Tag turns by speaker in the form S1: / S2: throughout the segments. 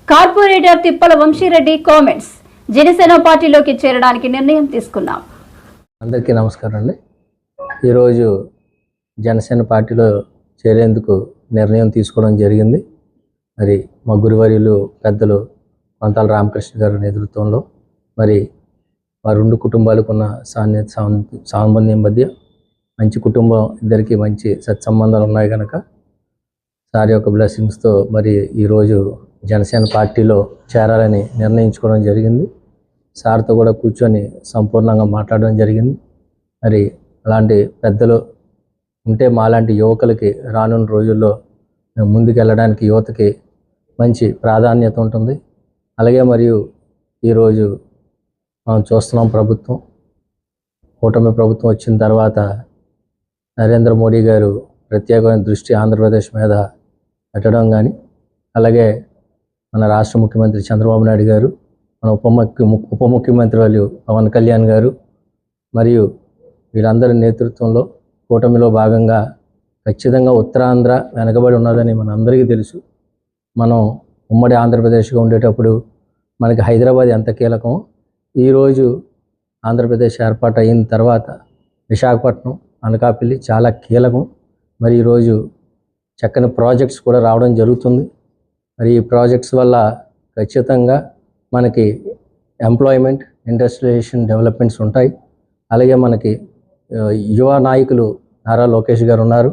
S1: Corporator తిప్పల Vamsi Reddy comments. Janasena పార్టీలోకి చేరడానికి నిర్ణయం తీసుకున్నాం.
S2: అందరికీ నమస్కారం అండి. ఈరోజు జనసేన పార్టీలో చేరేందుకు నిర్ణయం తీసుకోవడం జరిగింది. మరి మా గురువర్యులు పెద్దలు కొంతాల రామకృష్ణ గారి నేతృత్వంలో మరి మా రెండు కుటుంబాలకు ఉన్న సామర్థ్యం మధ్య మంచి కుటుంబం, ఇద్దరికి మంచి సత్సంబంధాలు ఉన్నాయి కనుక సార్ యొక్క బ్లెస్సింగ్స్తో మరి ఈరోజు జనసేన పార్టీలో చేరాలని నిర్ణయించుకోవడం జరిగింది. సార్తో కూడా కూర్చొని సంపూర్ణంగా మాట్లాడడం జరిగింది. మరి అలాంటి పెద్దలు ఉంటే మాలాంటి యువకులకి రానున్న రోజుల్లో మేము ముందుకు వెళ్ళడానికి యువతకి మంచి ప్రాధాన్యత ఉంటుంది. అలాగే మరియు ఈరోజు మనం చూస్తున్నాం, కూటమి ప్రభుత్వం వచ్చిన తర్వాత నరేంద్ర మోడీ గారు ప్రత్యేకమైన దృష్టి ఆంధ్రప్రదేశ్ మీద పెట్టడం కానీ, అలాగే మన రాష్ట్ర ముఖ్యమంత్రి చంద్రబాబు నాయుడు గారు, మన ఉప ముఖ్యమంత్రి వాళ్ళు పవన్ కళ్యాణ్ గారు మరియు వీరందరి నేతృత్వంలో కూటమిలో భాగంగా ఖచ్చితంగా ఉత్తరాంధ్ర వెనకబడి ఉన్నదని మనందరికీ తెలుసు. మనం ఉమ్మడి ఆంధ్రప్రదేశ్గా ఉండేటప్పుడు మనకి హైదరాబాద్ ఎంత కీలకమో, ఈరోజు ఆంధ్రప్రదేశ్ ఏర్పాటు అయిన తర్వాత విశాఖపట్నం, అనకాపల్లి చాలా కీలకం. మరి ఈరోజు చక్కని ప్రాజెక్ట్స్ కూడా రావడం జరుగుతుంది. మరి ఈ ప్రాజెక్ట్స్ వల్ల ఖచ్చితంగా మనకి ఎంప్లాయ్మెంట్, ఇండస్ట్రియలైజేషన్ డెవలప్మెంట్స్ ఉంటాయి. అలాగే మనకి యువ నాయకులు నారా లోకేష్ గారు ఉన్నారు.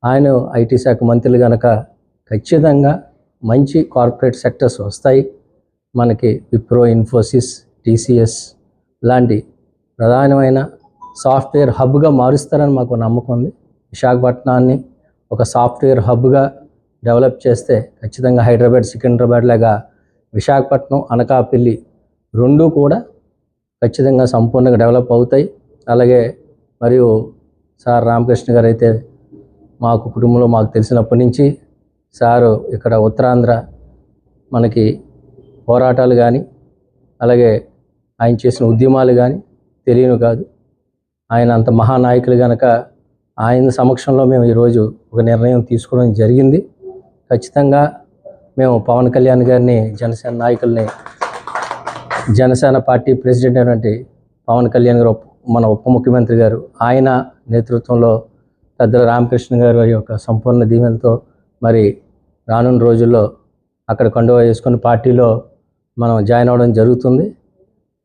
S2: ఆయన ఐటీ శాఖ మంత్రులు కనుక ఖచ్చితంగా మంచి కార్పొరేట్ సెక్టర్స్ వస్తాయి. మనకి విప్రో, ఇన్ఫోసిస్, టీసీఎస్ లాంటి ప్రధానమైన సాఫ్ట్వేర్ హబ్గా మారుస్తారని మాకు నమ్మకం ఉంది. విశాఖపట్నాన్ని ఒక సాఫ్ట్వేర్ హబ్గా డెవలప్ చేస్తే ఖచ్చితంగా హైదరాబాద్, సికింద్రాబాద్ లాగా విశాఖపట్నం, అనకాపల్లి రెండూ కూడా ఖచ్చితంగా సంపూర్ణంగా డెవలప్ అవుతాయి. అలాగే మరియు సార్ రామకృష్ణ గారు అయితే మాకు కుటుంబంలో మాకు తెలిసినప్పటి నుంచి సారు ఇక్కడ ఉత్తరాంధ్ర మనకి పోరాటాలు కానీ, అలాగే ఆయన చేసిన ఉద్యమాలు కానీ తెలియను కాదు. ఆయన అంత మహానాయకులు కనుక ఆయన సమక్షంలో మేము ఈరోజు ఒక నిర్ణయం తీసుకోవడం జరిగింది. ఖచ్చితంగా మేము పవన్ కళ్యాణ్ గారిని, జనసేన నాయకుల్ని, జనసేన పార్టీ ప్రెసిడెంట్ అయినటువంటి పవన్ కళ్యాణ్ గారు, మన ఉప ముఖ్యమంత్రి గారు, ఆయన నేతృత్వంలో పెద్దల రామకృష్ణ గారి యొక్క సంపూర్ణ దీవెనతో మరి రానున్న రోజుల్లో అక్కడ కండువా వేసుకొని పార్టీలో మనం జాయిన్ అవ్వడం జరుగుతుంది.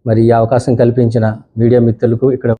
S2: మరి ఈ అవకాశం కల్పించిన మీడియా మిత్రులకు, ఇక్కడ